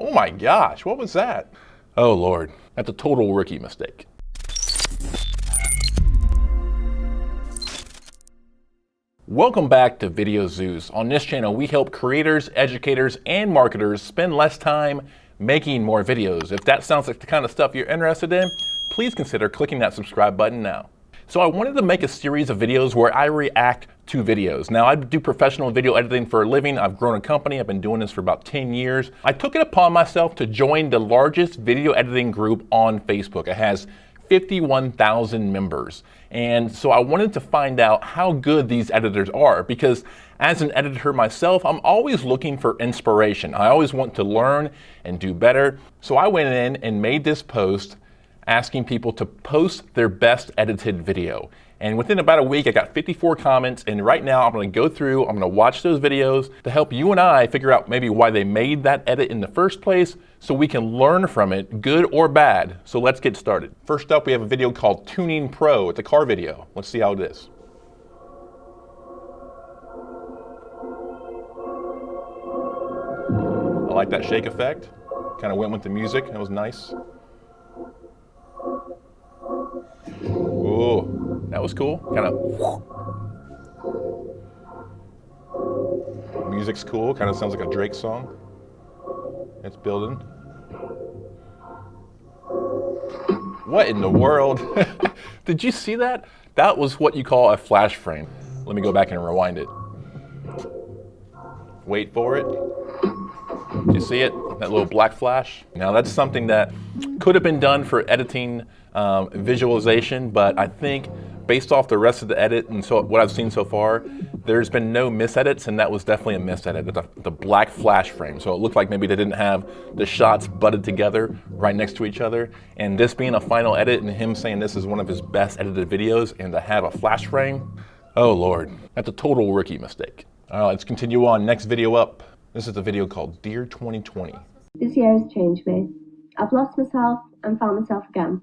Oh my gosh, what was that? Oh Lord, that's a total rookie mistake. Welcome back to VideoZeus. On this channel, we help creators, educators, and marketers spend less time making more videos. If that sounds like the kind of stuff you're interested in, please consider clicking that subscribe button now. So I wanted to make a series of videos where I react to videos. Now, I do professional video editing for a living. I've grown a company. I've been doing this for about 10 years. I took it upon myself to join the largest video editing group on Facebook. It has 51,000 members. And so I wanted to find out how good these editors are, because as an editor myself, I'm always looking for inspiration. I always want to learn and do better. So I went in and made this post asking people to post their best edited video. And within about a week, I got 54 comments, and right now I'm gonna go through, I'm gonna watch those videos to help you and I figure out maybe why they made that edit in the first place, so we can learn from it, good or bad. So let's get started. First up, we have a video called Kapwing PRO. It's a car video. Let's see how it is. I like that shake effect. Kind of went with the music, that was nice. Ooh, that was cool. Kind of. Music's cool. Kind of sounds like a Drake song. It's building. What in the world? Did you see that? That was what you call a flash frame. Let me go back and rewind it. Wait for it. Do you see it? That little black flash? Now that's something that could have been done for editing visualization, but I think based off the rest of the edit and so what I've seen so far, there's been no misedits, and that was definitely a misedit, the black flash frame. So it looked like maybe they didn't have the shots butted together right next to each other. And this being a final edit and him saying this is one of his best edited videos and to have a flash frame, oh Lord, that's a total rookie mistake. All right, let's continue on. Next video up. This is a video called Dear 2020. This year has changed me. I've lost myself and found myself again.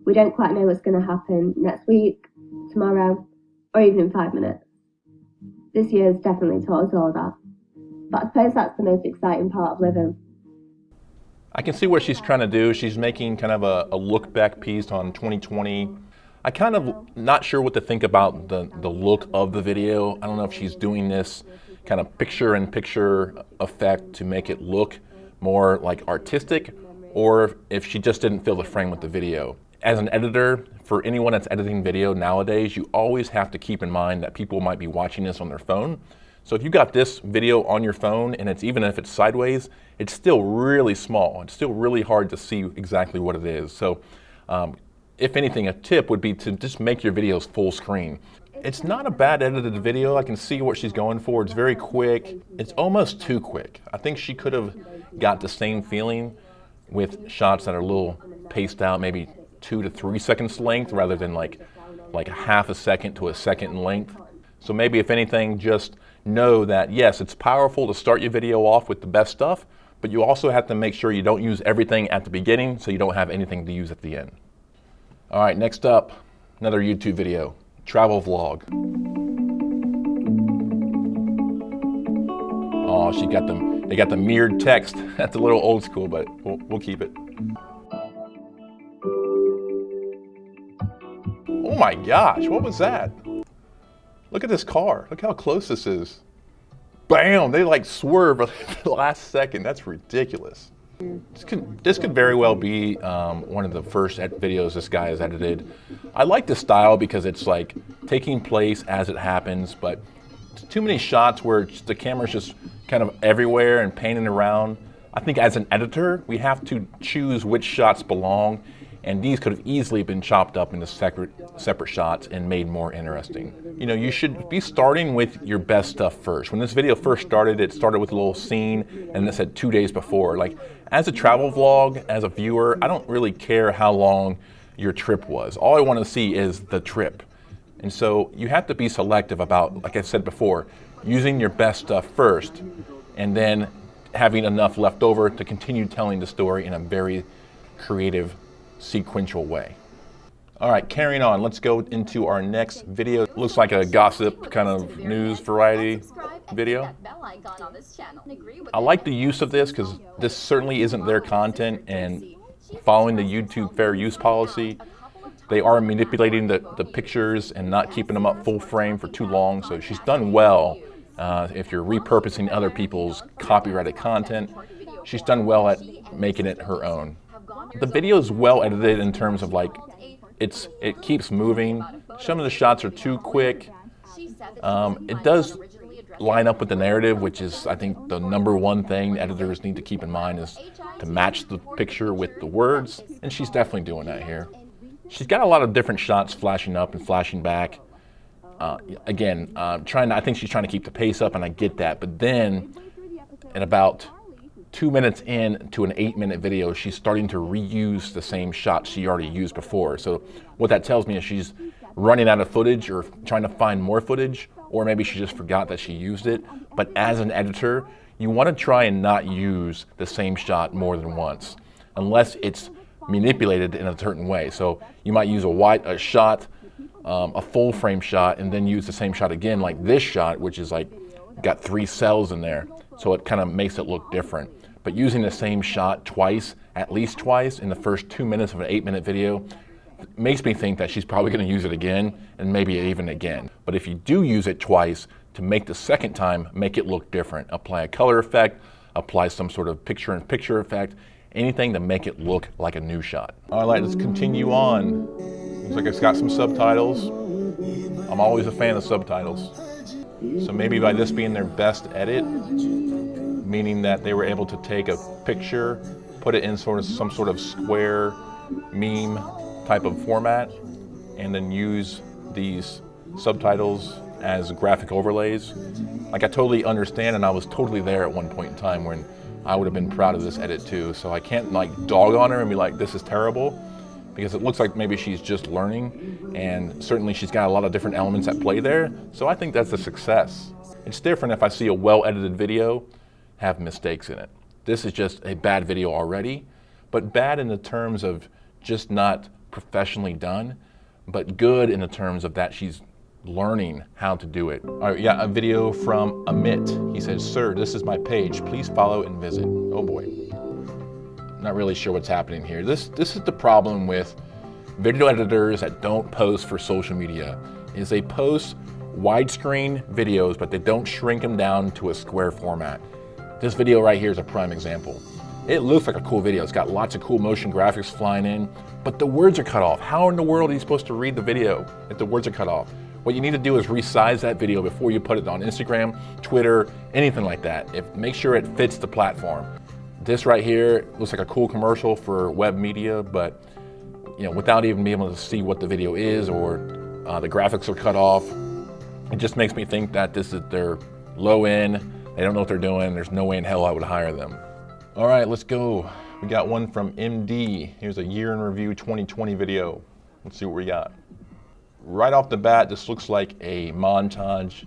We don't quite know what's going to happen next week, tomorrow, or even in 5 minutes. This year has definitely taught us all that. But I suppose that's the most exciting part of living. I can see what she's trying to do. She's making kind of a look back piece on 2020. I kind of not sure what to think about the look of the video. I don't know if she's doing this kind of picture-in-picture effect to make it look more like artistic, or if she just didn't fill the frame with the video. As an editor, for anyone that's editing video nowadays, you always have to keep in mind that people might be watching this on their phone. So if you got this video on your phone, and even if it's sideways, it's still really small. It's still really hard to see exactly what it is. So if anything, a tip would be to just make your videos full screen. It's not a bad edited video. I can see what she's going for. It's very quick. It's almost too quick. I think she could have got the same feeling with shots that are a little paced out, maybe 2 to 3 seconds length rather than like a half a second to a second in length. So maybe if anything, just know that yes, it's powerful to start your video off with the best stuff, but you also have to make sure you don't use everything at the beginning so you don't have anything to use at the end. All right, next up, another YouTube video. Travel vlog. Oh, they got the mirrored text. That's a little old school, but we'll keep it. Oh my gosh, what was that? Look at this car. Look how close this is. Bam, they like swerve at the last second. That's ridiculous. This could very well be one of the first videos this guy has edited. I like the style because it's like taking place as it happens, but too many shots where the camera's just kind of everywhere and panning around. I think as an editor, we have to choose which shots belong, and these could have easily been chopped up into separate shots and made more interesting. You know, you should be starting with your best stuff first. When this video first started, it started with a little scene and it said 2 days before. Like, as a travel vlog, as a viewer, I don't really care how long your trip was. All I want to see is the trip. And so you have to be selective about, like I said before, using your best stuff first and then having enough left over to continue telling the story in a very creative, sequential way. All right, carrying on. Let's go into our next video. Looks like a gossip kind of news variety video. I like the use of this because this certainly isn't their content, and following the YouTube fair use policy, they are manipulating the pictures and not keeping them up full frame for too long. So she's done well. If you're repurposing other people's copyrighted content, she's done well at making it her own. The video is well edited in terms of like, it keeps moving. Some of the shots are too quick. It does line up with the narrative, which is, I think, the #1 thing editors need to keep in mind is to match the picture with the words, and she's definitely doing that here. She's got a lot of different shots flashing up and flashing back. Again, I think she's trying to keep the pace up, and I get that, but then at about 2 minutes into an 8-minute video, she's starting to reuse the same shot she already used before. So what that tells me is she's running out of footage or trying to find more footage, or maybe she just forgot that she used it. But as an editor, you want to try and not use the same shot more than once, unless it's manipulated in a certain way. So you might use a shot, a full frame shot, and then use the same shot again, like this shot, which is like got 3 cells in there. So it kind of makes it look different. But using the same shot twice, at least twice, in the first 2 minutes of an 8-minute video, makes me think that she's probably going to use it again, and maybe even again. But if you do use it twice, to make the second time make it look different, apply a color effect, apply some sort of picture-in-picture effect, anything to make it look like a new shot. All right, let's continue on. Looks like it's got some subtitles. I'm always a fan of subtitles. So maybe by this being their best edit, meaning that they were able to take a picture, put it in some sort of square meme type of format, and then use these subtitles as graphic overlays. Like, I totally understand, and I was totally there at one point in time when I would have been proud of this edit too. So I can't like dog on her and be like, this is terrible, because it looks like maybe she's just learning, and certainly she's got a lot of different elements at play there. So I think that's a success. It's different if I see a well-edited video have mistakes in it. This is just a bad video already, but bad in the terms of just not professionally done, but good in the terms of that she's learning how to do it. All right, yeah, a video from Amit. He says, "Sir, this is my page. Please follow and visit." Oh boy. Not really sure what's happening here. This is the problem with video editors that don't post for social media, is they post widescreen videos, but they don't shrink them down to a square format. This video right here is a prime example. It looks like a cool video. It's got lots of cool motion graphics flying in, but the words are cut off. How in the world are you supposed to read the video if the words are cut off? What you need to do is resize that video before you put it on Instagram, Twitter, anything like that. Make sure it fits the platform. This right here looks like a cool commercial for web media, but without even being able to see what the video is, or the graphics are cut off, it just makes me think that this is their low end. They don't know what they're doing. There's no way in hell I would hire them. All right, let's go. We got one from MD. Here's a year in review 2020 video. Let's see what we got. Right off the bat, this looks like a montage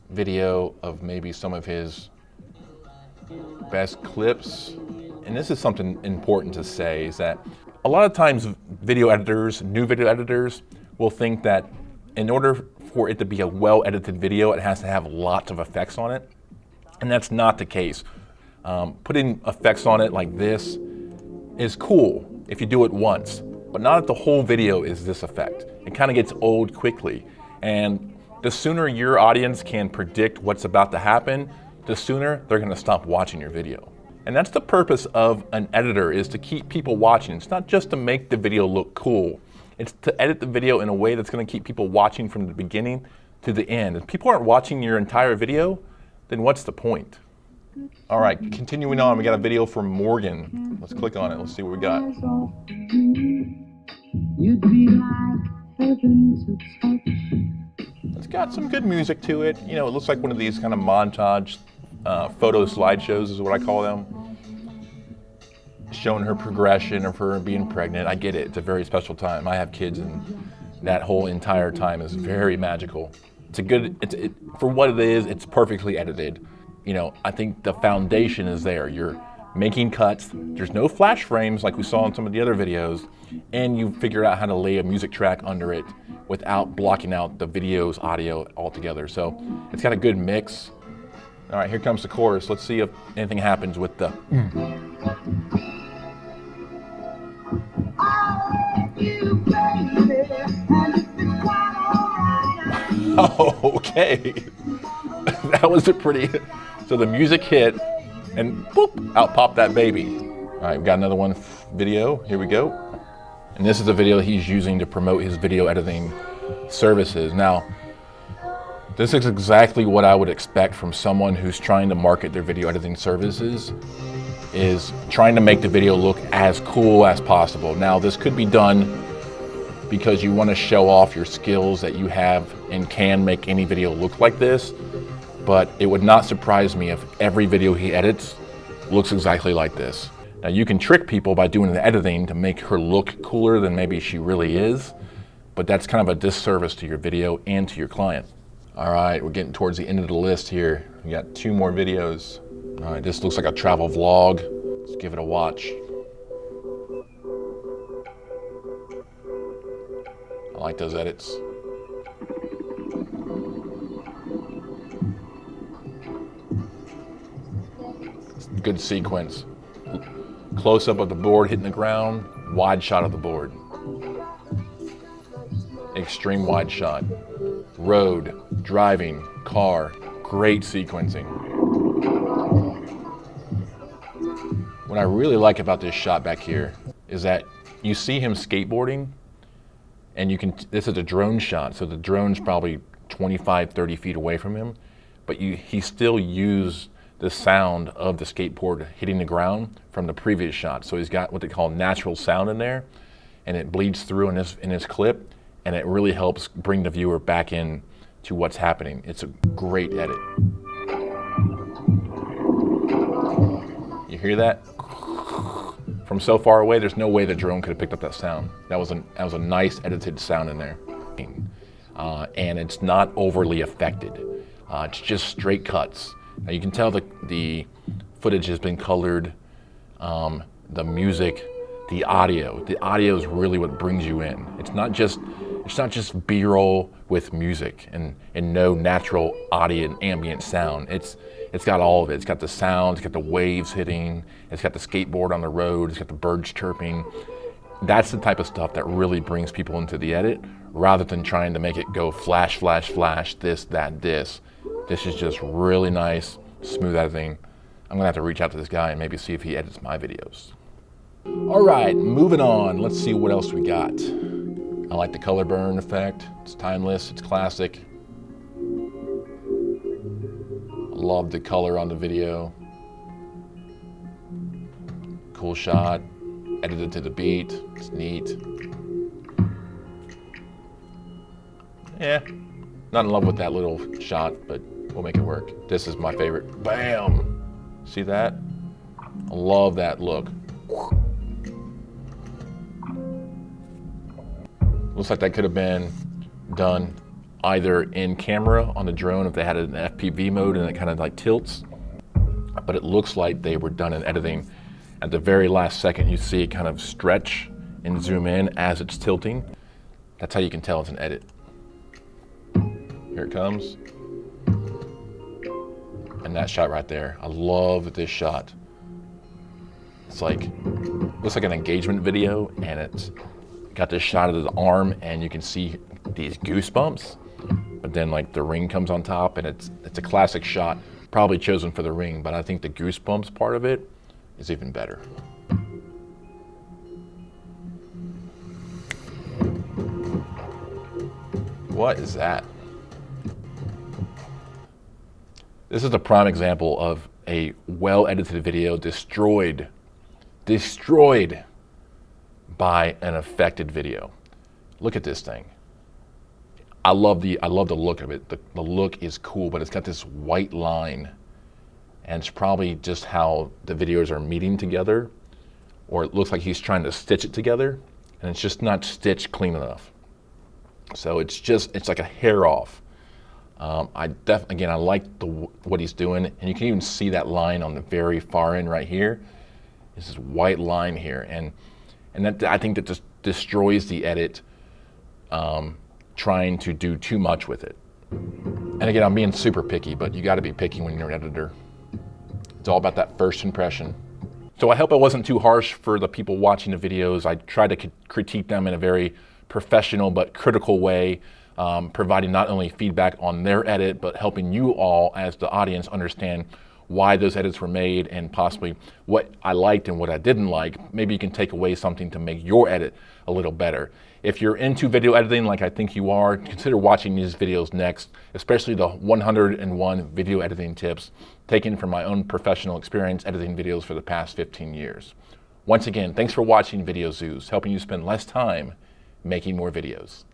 video of maybe some of his best clips. And this is something important to say, is that a lot of times video editors, new video editors, will think that in order for it to be a well-edited video, it has to have lots of effects on it. And that's not the case. Putting effects on it like this is cool if you do it once, but not if the whole video is this effect. It kind of gets old quickly. And the sooner your audience can predict what's about to happen, the sooner they're gonna stop watching your video. And that's the purpose of an editor, is to keep people watching. It's not just to make the video look cool. It's to edit the video in a way that's gonna keep people watching from the beginning to the end. If people aren't watching your entire video, then what's the point? All right, continuing on, we got a video from Morgan. Let's click on it, let's see what we got. It's got some good music to it. It looks like one of these kind of montage photo slideshows is what I call them. Showing her progression of her being pregnant. I get it, it's a very special time. I have kids, and that whole entire time is very magical. For what it is, it's perfectly edited. I think the foundation is there. You're making cuts. There's no flash frames like we saw in some of the other videos, and you figure out how to lay a music track under it without blocking out the video's audio altogether. So it's got a good mix. All right, here comes the chorus. Let's see if anything happens with the Oh, okay. That was a pretty, so the music hit and boop, out popped that baby. All right, we've got another one video, here we go. And this is a video he's using to promote his video editing services. Now, this is exactly what I would expect from someone who's trying to market their video editing services, is trying to make the video look as cool as possible. Now, this could be done because you want to show off your skills that you have and can make any video look like this, but it would not surprise me if every video he edits looks exactly like this. Now, you can trick people by doing the editing to make her look cooler than maybe she really is, but that's kind of a disservice to your video and to your client. All right, we're getting towards the end of the list here. We got 2 more videos. All right, this looks like a travel vlog. Let's give it a watch. I like those edits. Good sequence. Close up of the board hitting the ground, wide shot of the board. Extreme wide shot. Road, driving, car, great sequencing. What I really like about this shot back here is that you see him skateboarding, and you can, this is a drone shot, so the drone's probably 25, 30 feet away from him, but he still used the sound of the skateboard hitting the ground from the previous shot. So he's got what they call natural sound in there, and it bleeds through in this clip, and it really helps bring the viewer back in to what's happening. It's a great edit. You hear that? From so far away, there's no way the drone could have picked up that sound. That was a nice edited sound in there. And it's not overly affected. It's just straight cuts. Now you can tell the footage has been colored, the music, the audio. The audio is really what brings you in. It's not just B-roll with music and no natural audio and ambient sound. It's got all of it. It's got the sound, it's got the waves hitting, it's got the skateboard on the road, it's got the birds chirping. That's the type of stuff that really brings people into the edit, rather than trying to make it go flash, flash, flash, this, that, this. This is just really nice, smooth editing. I'm gonna have to reach out to this guy and maybe see if he edits my videos. All right, moving on. Let's see what else we got. I like the color burn effect. It's timeless, it's classic. Love the color on the video. Cool shot, edited to the beat, it's neat. Yeah, not in love with that little shot, but we'll make it work. This is my favorite. Bam! See that? I love that look. Looks like that could have been done either in camera on the drone if they had it in FPV mode and it kind of like tilts, but it looks like they were done in editing. At the very last second, you see it kind of stretch and zoom in as it's tilting. That's how you can tell it's an edit. Here it comes. And that shot right there. I love this shot. It's like, looks like an engagement video, and it's got this shot of the arm, and you can see these goosebumps. But then like the ring comes on top, and it's a classic shot, probably chosen for the ring, but I think the goosebumps part of it is even better. What is that? This is a prime example of a well-edited video destroyed by an affected video. Look at this thing. I love the look of it. The look is cool, but it's got this white line, and it's probably just how the videos are meeting together, or it looks like he's trying to stitch it together, and it's just not stitched clean enough. So it's like a hair off. I like what he's doing, and you can even see that line on the very far end right here. This is white line here, and that, I think that just destroys the edit, trying to do too much with it. And again, I'm being super picky, but you got to be picky when you're an editor. It's all about that first impression. So I hope I wasn't too harsh for the people watching the videos. I tried to critique them in a very professional but critical way, providing not only feedback on their edit, but helping you all as the audience understand why those edits were made and possibly what I liked and what I didn't like. Maybe you can take away something to make your edit a little better. If you're into video editing like I think you are, consider watching these videos next, especially the 101 video editing tips taken from my own professional experience editing videos for the past 15 years. Once again, thanks for watching VideoZeus, helping you spend less time making more videos.